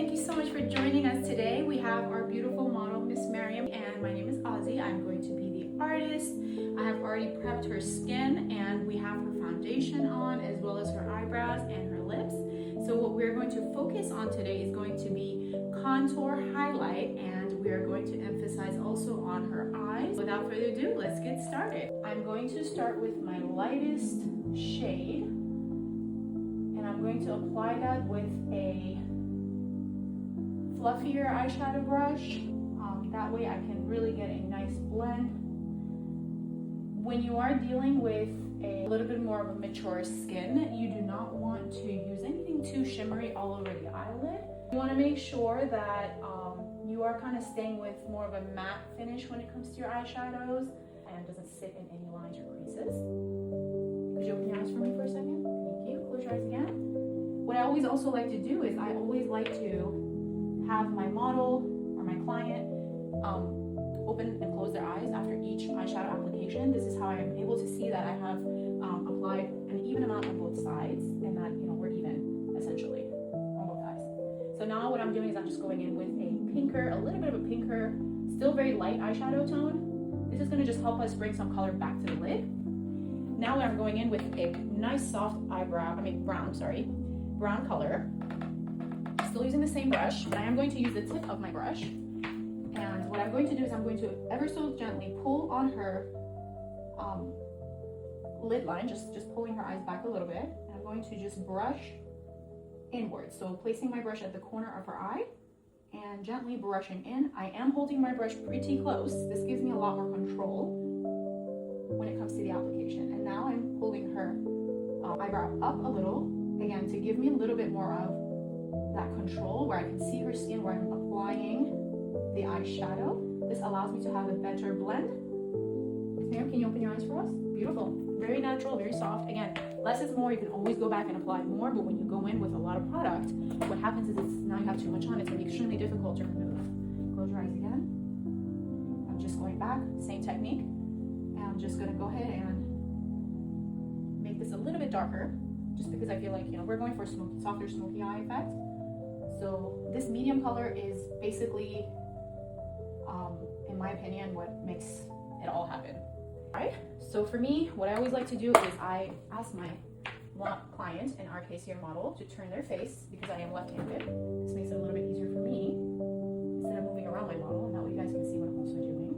thank you so much for joining us today. We have our beautiful model, Miss Miriam, and my name is Ozzy. I'm going to be the artist. I have already prepped her skin, and we have her foundation on, as well as her eyebrows and her lips. So what we're going to focus on today is going to be contour highlight, and we are going to emphasize also on her eyes. Without further ado, let's get started. I'm going to start with my lightest shade, and I'm going to apply that with a fluffier eyeshadow brush. That way I can really get a nice blend. When you are dealing with a little bit more of a mature skin, you do not want to use anything too shimmery all over the eyelid. You want to make sure that you are kind of staying with more of a matte finish when it comes to your eyeshadows and doesn't sit in any lines or creases. Could you open your eyes for me for a second? Thank you. Close your eyes again. What I always also like to do is I always like to have my model or my client open and close their eyes after each eyeshadow application. This is how I am able to see that I have applied an even amount on both sides, and that we're even essentially on both eyes. So now what I'm doing is I'm just going in with a pinker, a little bit of a pinker, still very light eyeshadow tone. This is going to just help us bring some color back to the lid. Now I'm going in with a nice soft brown color. Still using the same brush, but I am going to use the tip of my brush. And what I'm going to do is I'm going to ever so gently pull on her lid line, just pulling her eyes back a little bit. And I'm going to just brush inwards. So placing my brush at the corner of her eye and gently brushing in. I am holding my brush pretty close. This gives me a lot more control when it comes to the application. And now I'm pulling her eyebrow up a little, again, to give me a little bit more of that control where I can see her skin where I'm applying the eyeshadow. This allows me to have a better blend. Miriam, can you open your eyes for us? Beautiful. Very natural, very soft. Again, less is more. You can always go back and apply more, but when you go in with a lot of product, what happens is now you have too much on. It's going to be extremely difficult to remove. Close your eyes again. I'm just going back, same technique. And I'm just going to go ahead and make this a little bit darker, just because I feel like, we're going for a softer, smoky eye effect. So this medium color is basically, in my opinion, what makes it all happen. All right, so for me, what I always like to do is I ask my client, in our case here model, to turn their face because I am left-handed. This makes it a little bit easier for me instead of moving around my model, and that way you guys can see what I'm also doing.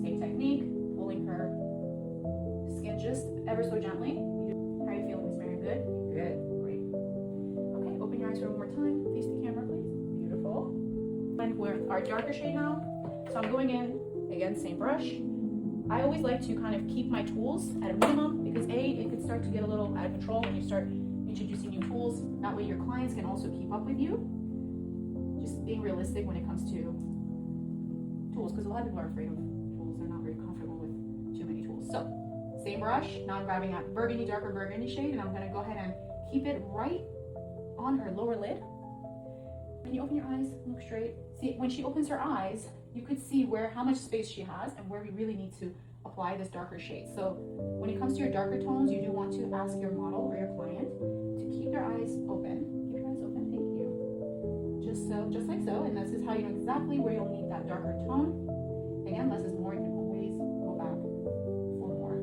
Same technique, pulling her skin just ever so gently. How are you feeling, Miss Miriam? Good? Good. Great. Okay, open your eyes for one more time. Face the camera, please. Beautiful. And we're our darker shade now. So I'm going in, again, same brush. I always like to kind of keep my tools at a minimum because it could start to get a little out of control when you start introducing new tools. That way your clients can also keep up with you. Just being realistic when it comes to tools, because a lot of people are afraid of tools. They're not very comfortable with too many tools. So same brush. Now I'm grabbing that darker burgundy shade, and I'm going to go ahead and keep it right on her lower lid. When you open your eyes, look straight. See, when she opens her eyes, you could see how much space she has and where we really need to apply this darker shade. So when it comes to your darker tones, you do want to ask your model or your client to keep their eyes open. Keep your eyes open, thank you. Just like so, and this is how you know exactly where you'll need that darker tone. Again, less is more, you can always go back for more.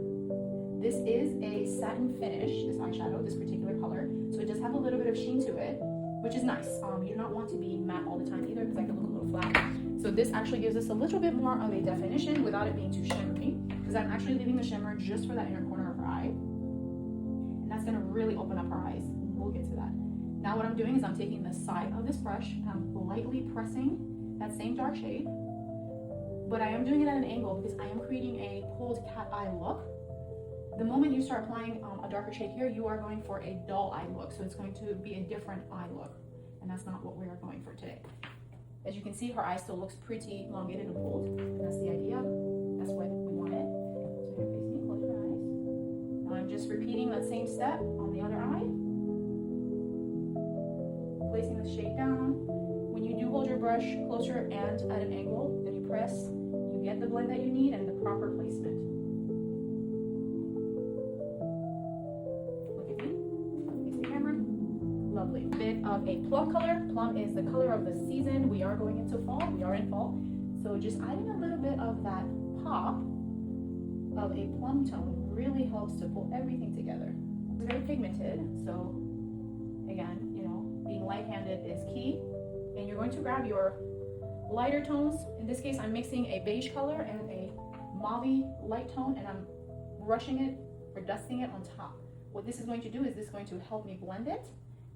This is a satin finish, this eyeshadow, this particular color, so it does have a little bit of sheen to it, which is nice. You do not want to be matte all the time either because that can look a little flat. So this actually gives us a little bit more of a definition without it being too shimmery, because I'm actually leaving the shimmer just for that inner corner of her eye. And that's gonna really open up her eyes. We'll get to that. Now what I'm doing is I'm taking the side of this brush and I'm lightly pressing that same dark shade, but I am doing it at an angle because I am creating a pulled cat eye look. The moment you start applying a darker shade here, you are going for a dull eye look. So it's going to be a different eye look. And that's not what we are going for today. As you can see, her eye still looks pretty elongated and pulled. And that's the idea. That's what we wanted. So you're facing, close your eyes. Now I'm just repeating that same step on the other eye. Placing the shade down. When you do hold your brush closer and at an angle, then you press, you get the blend that you need and the proper placement. lovely. Bit of a plum color. Plum is the color of the season. We are going into fall. We are in fall. So just adding a little bit of that pop of a plum tone really helps to pull everything together. It's very pigmented, so again, you know, being light-handed is key. And you're going to grab your lighter tones. In this case, I'm mixing a beige color and a mauve light tone, and I'm brushing it or dusting it on top. What this is going to do is this is going to help me blend it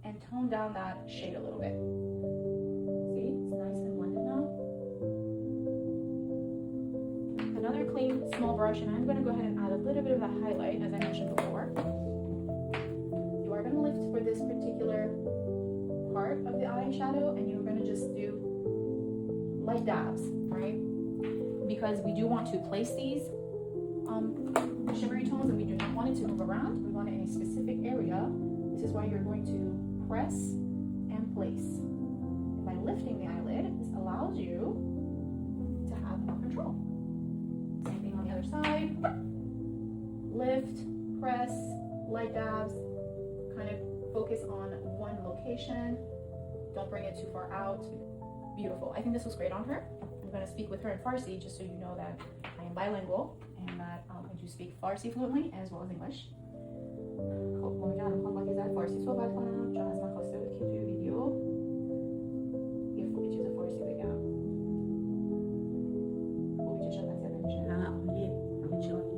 and tone down that shade a little bit. See, it's nice and blended now. Another clean small brush, and I'm going to go ahead and add a little bit of that highlight, as I mentioned before. You are going to lift for this particular part of the eyeshadow, and you're going to just do light dabs, right? Because we do want to place these shimmery tones, and we do not want it to move around. We want it in a specific area. This is why you're going to press and place. And by lifting the eyelid, this allows you to have more control. Same thing on the other side. Lift, press, light dabs. Kind of focus on one location. Don't bring it too far out. Beautiful. I think this was great on her. I'm going to speak with her in Farsi just so you know that I am bilingual and that I do speak Farsi fluently as well as English. خب امیدوارم میخوام با تیزر فارسی صحبت کنم چون از من خواسته بود که توی ویدیو یه چیز فارسی بگم. خوبی چشم اذیت نمیشه؟ نه عالیه. همه چی عالیه.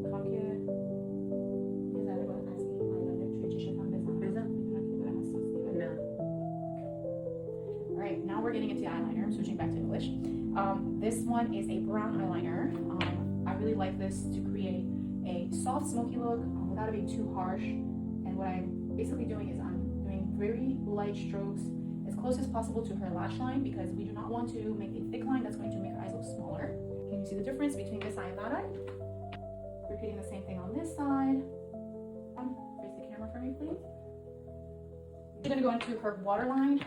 میخوام که یه ذره باید از این آیلاینر توی چشم هم بزنم. میدونم که داره حساسیه. نه. Alright, now we're getting into the eyeliner. I'm switching back to English. This one is a brown eyeliner. I really like this to create a soft smoky look without it being too harsh. And what I'm basically doing is I'm doing very light strokes as close as possible to her lash line, because we do not want to make a thick line that's going to make her eyes look smaller. Can you see the difference between this eye and that eye? Repeating the same thing on this side. Face the camera for me, please. I'm going to go into her waterline,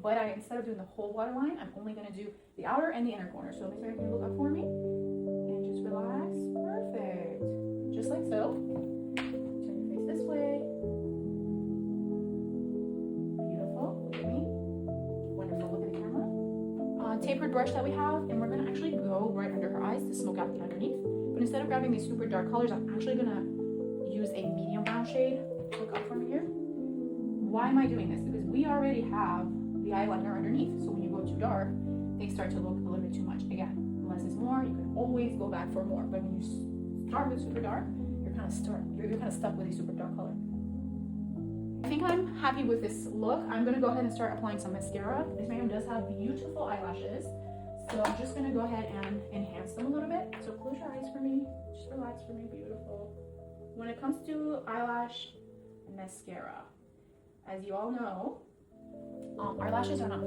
but instead of doing the whole waterline, I'm only going to do the outer and the inner corner. So Miss Mary, can you look up for me? And just relax. Perfect. Just like so. Turn your face this way. Beautiful. Look at me. Wonderful. Look at the camera. Tapered brush that we have, and we're going to actually go right under her eyes to smoke out the underneath. But instead of grabbing these super dark colors, I'm actually going to use a medium brown shade. Look up for me here. Why am I doing this? Because we already have the eyeliner underneath. So when you go too dark, things start to look a little bit too much. Again, less is more. You can always go back for more. But when you start with super dark, you're kind of stuck with a super dark color. I think I'm happy with this look. I'm going to go ahead and start applying some mascara. Miss Miriam does have beautiful eyelashes. So I'm just going to go ahead and enhance them a little bit. So close your eyes for me. Just relax for me. Beautiful. When it comes to eyelash mascara, as you all know, our lashes are not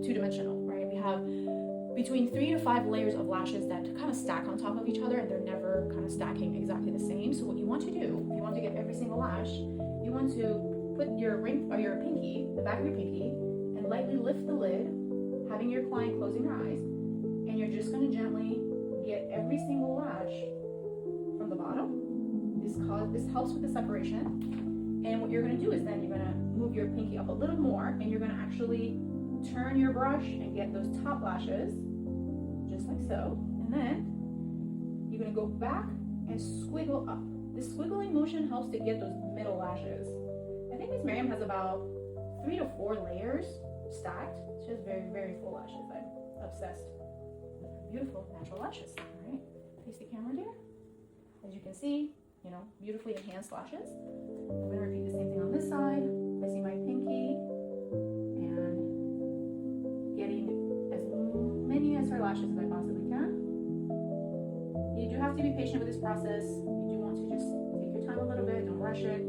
two-dimensional, right? We have between 3 to 5 layers of lashes that kind of stack on top of each other, and they're never kind of stacking exactly the same. So what you want to do, if you want to get every single lash, you want to put your ring or your pinky, the back of your pinky, and lightly lift the lid, having your client closing her eyes, and you're just going to gently get every single lash from the bottom. This helps with the separation. And what you're going to do is then you're going to move your pinky up a little more, and you're going to actually turn your brush and get those top lashes, just like so. And then you're going to go back and squiggle up. This squiggling motion helps to get those middle lashes. I think Miss Miriam has about 3 to 4 layers stacked. She has very, very full lashes. I'm obsessed with her beautiful natural lashes. All right, face the camera there. As you can see, you know, beautifully enhanced lashes. I'm going to repeat the same thing on this side. Placing my pinky and getting as many as her lashes as I possibly can. You do have to be patient with this process. You do want to just take your time a little bit. Don't rush it.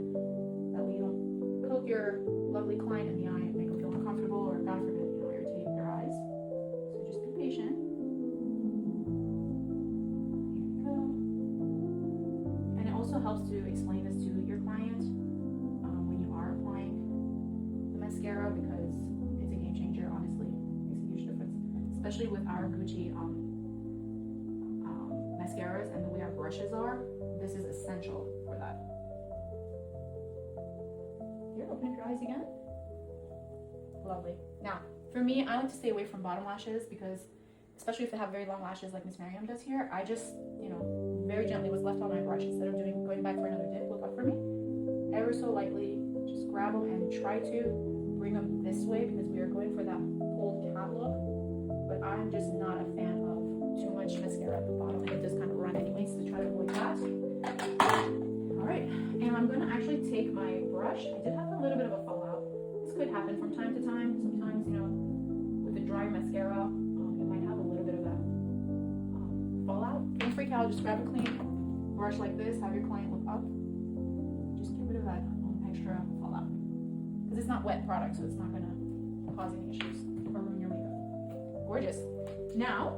That way you don't poke your lovely client in the eye and make them feel uncomfortable, or God forbid, you know, irritate their eyes. So just be patient. Helps to explain this to your client when you are applying the mascara, because it's a game changer. Honestly, it makes a huge difference, especially with our Gucci mascaras and the way our brushes are. This is essential for that. eyes again. Lovely. Now, for me, I like to stay away from bottom lashes because, especially if they have very long lashes like Miss Miriam does here, I just, you know, very gently was left on my brush instead of going back for another dip. Look up for me. Ever so lightly, just grab them and try to bring them this way because we are going for that old cat look. But I'm just not a fan of too much mascara at the bottom, and it does kind of run anyways, so try to avoid that. All right, and I'm gonna actually take my brush. I did have a little bit of a fallout. This could happen from time to time. Sometimes, you know, with the dry mascara, it might have a little bit of that fallout. Don't freak out, just grab a clean brush like this, have your client look up. Just get rid of that extra fallout. Because it's not wet product, so it's not gonna cause any issues or ruin your makeup. Gorgeous. Now,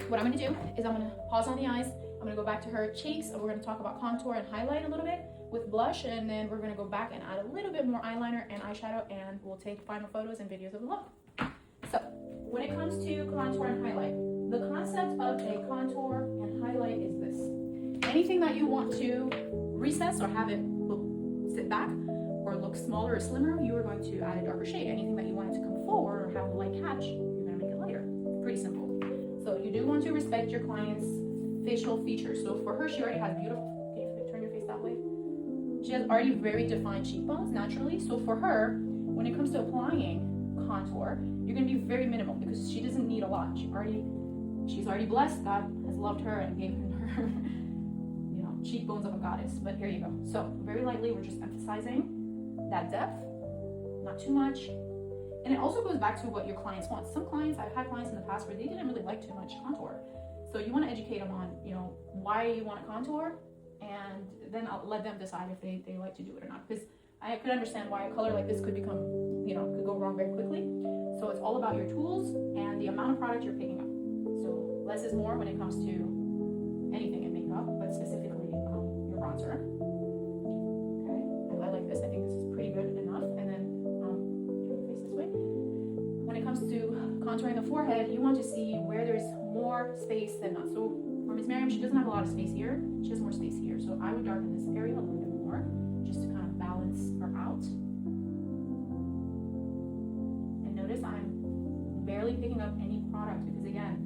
what I'm gonna do is I'm gonna pause on the eyes. I'm gonna go back to her cheeks, and we're gonna talk about contour and highlight a little bit with blush, and then we're gonna go back and add a little bit more eyeliner and eyeshadow, and we'll take final photos and videos of the look. So, when it comes to contour and highlight, the concept of a contour and highlight is this. Anything that you want to recess or have it sit back or look smaller or slimmer, you are going to add a darker shade. Anything that you want it to come forward or have a light catch, you're gonna make it lighter. Pretty simple. So you do want to respect your client's facial features. So for her, she already has beautiful, can you turn your face that way? She has already very defined cheekbones naturally. So for her, when it comes to applying contour, you're gonna be very minimal because she doesn't need a lot. She's already blessed. God has loved her and given her, you know, cheekbones of a goddess. But here you go. So very lightly, we're just emphasizing that depth, not too much. And it also goes back to what your clients want. Some clients, I've had clients in the past where they didn't really like too much contour. So you want to educate them on, you know, why you want to contour, and then I'll let them decide if they like to do it or not. Because I could understand why a color like this could become, you know, could go wrong very quickly. So it's all about your tools and the amount of product you're picking up. So less is more when it comes to anything in makeup, but specifically your bronzer. Okay, I like this. I think this is pretty good enough. And then turn your face this way. When it comes to contouring the forehead, you want to see where there's more space than not. So for Miss Miriam, she doesn't have a lot of space here. She has more space here. So I would darken this area a little bit more just to kind of balance her out. And notice I'm barely picking up any product because, again,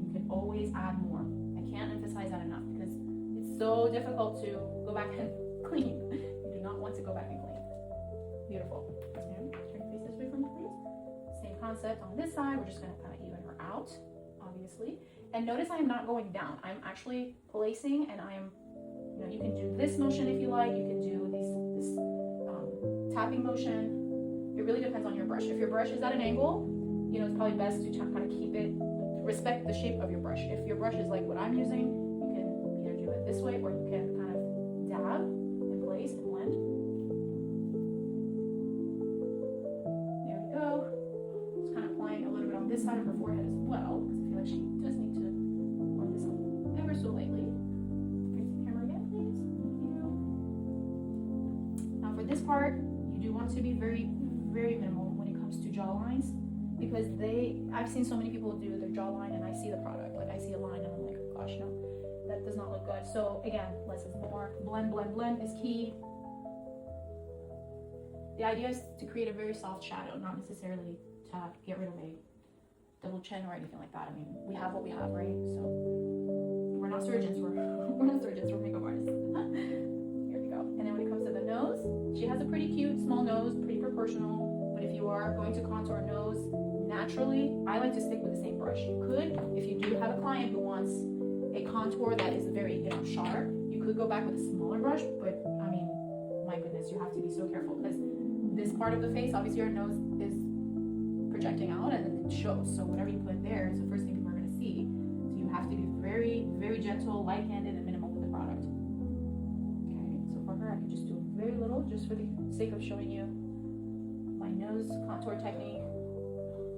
you can always add more. I can't emphasize that enough because it's so difficult to go back and clean. You do not want to go back and clean. Beautiful. Miss Miriam, turn your face this way for me, please. Same concept on this side. We're just going to kind of even her out, obviously. And notice I am not going down. I'm actually placing, and I am, you know, you can do this motion if you like. You can do this tapping motion. It really depends on your brush. If your brush is at an angle, you know, it's probably best to kind of keep it, respect the shape of your brush. If your brush is like what I'm using, you can either do it this way or you can kind of dab and place and blend. There we go. Just kind of applying a little bit on this side of her forehead as well, because I feel like she does need to warm this up ever so lightly. Face the camera again, please. Thank you. Now for this part, you do want to be very, very minimal when it comes to jaw lines, because I've seen so many people do their jawline and I see the product, like I see a line and I'm like, oh gosh, no, that does not look good. So again, less is more. Blend, blend, blend is key. The idea is to create a very soft shadow, not necessarily to get rid of a double chin or anything like that. I mean, we have what we have, right? So we're not surgeons, we're not surgeons, we're makeup artists. Here we go. And then when it comes to the nose, she has a pretty cute small nose, pretty proportional. But if you are going to contour a nose naturally, I like to stick with the same brush. You could, if you do have a client who wants a contour that is very, you know, sharp, you could go back with a smaller brush, but I mean, my goodness, you have to be so careful because this part of the face, obviously your nose is projecting out and it shows. So whatever you put there is the first thing people are going to see. So you have to be very, very gentle, light-handed, and minimal with the product. Okay, so for her, I can just do very little just for the sake of showing you my nose contour technique.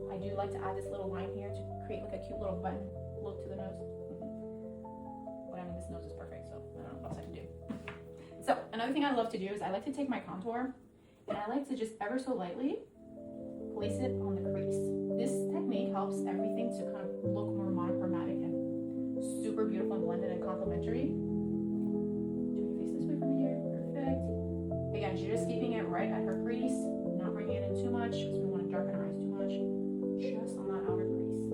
I do like to add this little line here to create like a cute little button look to the nose. But I mean, this nose is perfect, so I don't know what else I can do. So another thing I love to do is I like to take my contour and I like to just ever so lightly place it on the crease. This technique helps everything to kind of look more monochromatic and super beautiful and blended and complementary. Turn your face this way from here. Perfect. Again, you're just keeping it right at her crease. too much because we don't want to darken our eyes too much. Just on that outer crease.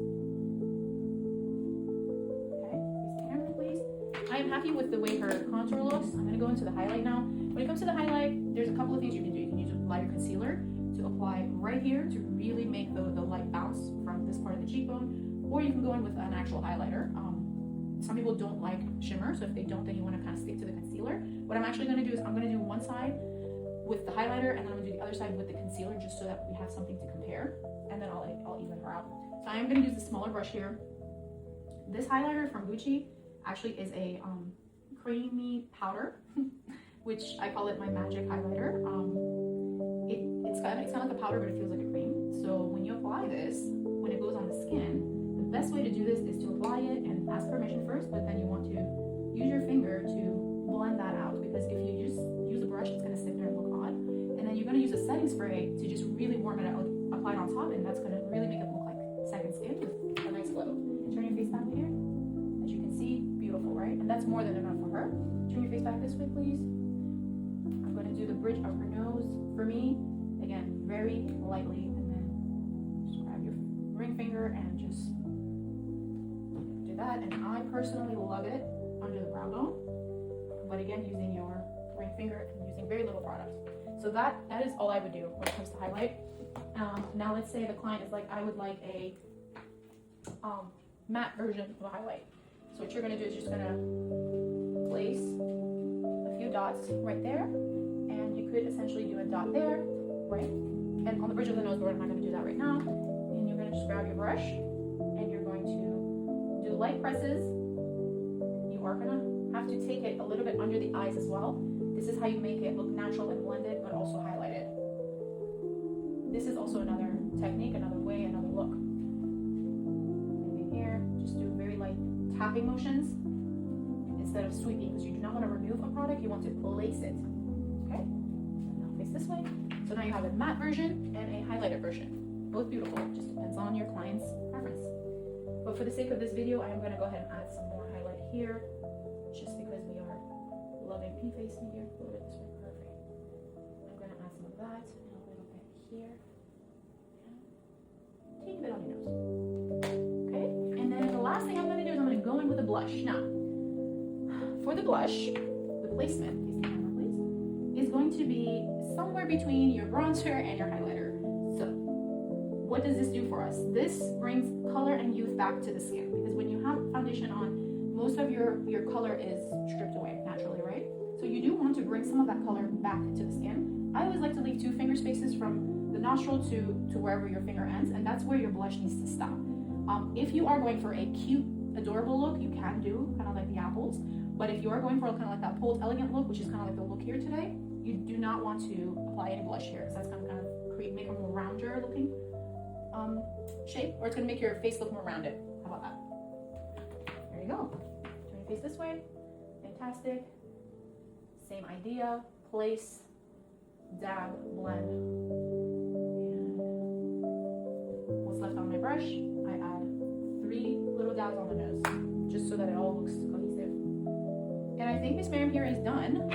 Okay, face the camera, please. I am happy with the way her contour looks. I'm going to go into the highlight now. When it comes to the highlight, there's a couple of things you can do. You can use a lighter concealer to apply right here to really make the light bounce from this part of the cheekbone, or you can go in with an actual highlighter. Some people don't like shimmer, so if they don't, then you want to kind of stick to the concealer. What I'm actually going to do is I'm going to do one side with the highlighter, and then I'm going to do the other side with the concealer, just so that we have something to compare, and then I'll even her out. So I am going to use the smaller brush here. This highlighter from Gucci actually is a creamy powder, which I call it my magic highlighter. It's kind of like a powder, but it feels like a cream. So when you apply this, when it goes on the skin, the best way to do this is to apply it and ask permission first, but then you want to use your finger to blend that out, because if you just use a brush, it's going to sit there and look odd. And then you're going to use a setting spray to just really warm it out, apply it on top, and that's going to really make it look like second skin with a nice glow. Turn your face back here. As you can see, beautiful, right? And that's more than enough for her. Turn your face back this way, please. I'm going to do the bridge of her nose. For me, again, very lightly, and then just grab your ring finger and just do that. And I personally love it under the brow bone, but again, using your ring finger and using very little product. So that is all I would do when it comes to highlight. Now let's say the client is like, I would like a matte version of a highlight. So what you're going to do is just going to place a few dots right there, and you could essentially do a dot there, right? And on the bridge of the nose, but I'm not going to do that right now. And you're going to just grab your brush, and you're going to do light presses. You are going to have to take it a little bit under the eyes as well. This is how you make it look natural and blended, but also highlighted. This is also another technique, another way, another look. Maybe here, just do very light tapping motions instead of sweeping, because you do not want to remove a product, you want to place it. Okay? Now face this way. So now you have a matte version and a highlighted version. Both beautiful, just depends on your client's preference. But for the sake of this video, I am going to go ahead and add some more highlight here, just because we are loving P-facing here. A little bit this way, perfect. I'm going to add some of that and a little bit here. Take a bit on your nose. Okay, and then the last thing I'm going to do is I'm going to go in with a blush. Now, for the blush, the placement, face the camera please, is going to be somewhere between your bronzer and your highlighter. So, what does this do for us? This brings color and youth back to the skin, because when you have foundation on, most of your color is stripped away naturally, right? So you do want to bring some of that color back to the skin. I always like to leave 2 finger spaces from the nostril to wherever your finger ends, and that's where your blush needs to stop. If you are going for a cute, adorable look, you can do kind of like the apples. But if you are going for kind of like that pulled elegant look, which is kind of like the look here today, you do not want to apply any blush here, because that's going to kind of make a more rounder looking shape, or it's going to make your face look more rounded. How about that? There you go. Turn your face this way. Fantastic. Same idea. Place, dab, blend. And what's left on my brush, I add 3 little dabs on the nose, just so that it all looks cohesive. And I think Miss Miriam here is done.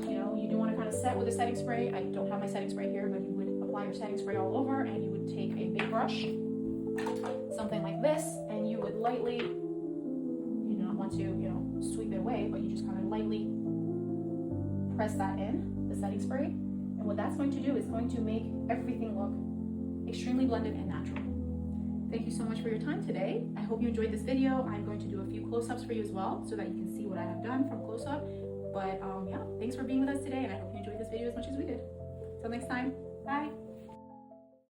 You know, you do want to kind of set with a setting spray. I don't have my setting spray here, but you would apply your setting spray all over, and you would take a big brush, something like this, and you would lightly, you don't want to, sweep it away, but you just kind of lightly press that in, the setting spray. And what that's going to do is going to make everything look extremely blended and natural. Thank you so much for your time today. I hope you enjoyed this video. I'm going to do a few close-ups for you as well, so that you can see what I have done from close-up. But yeah, thanks for being with us today, and I hope you enjoyed this video as much as we did. Till next time, bye.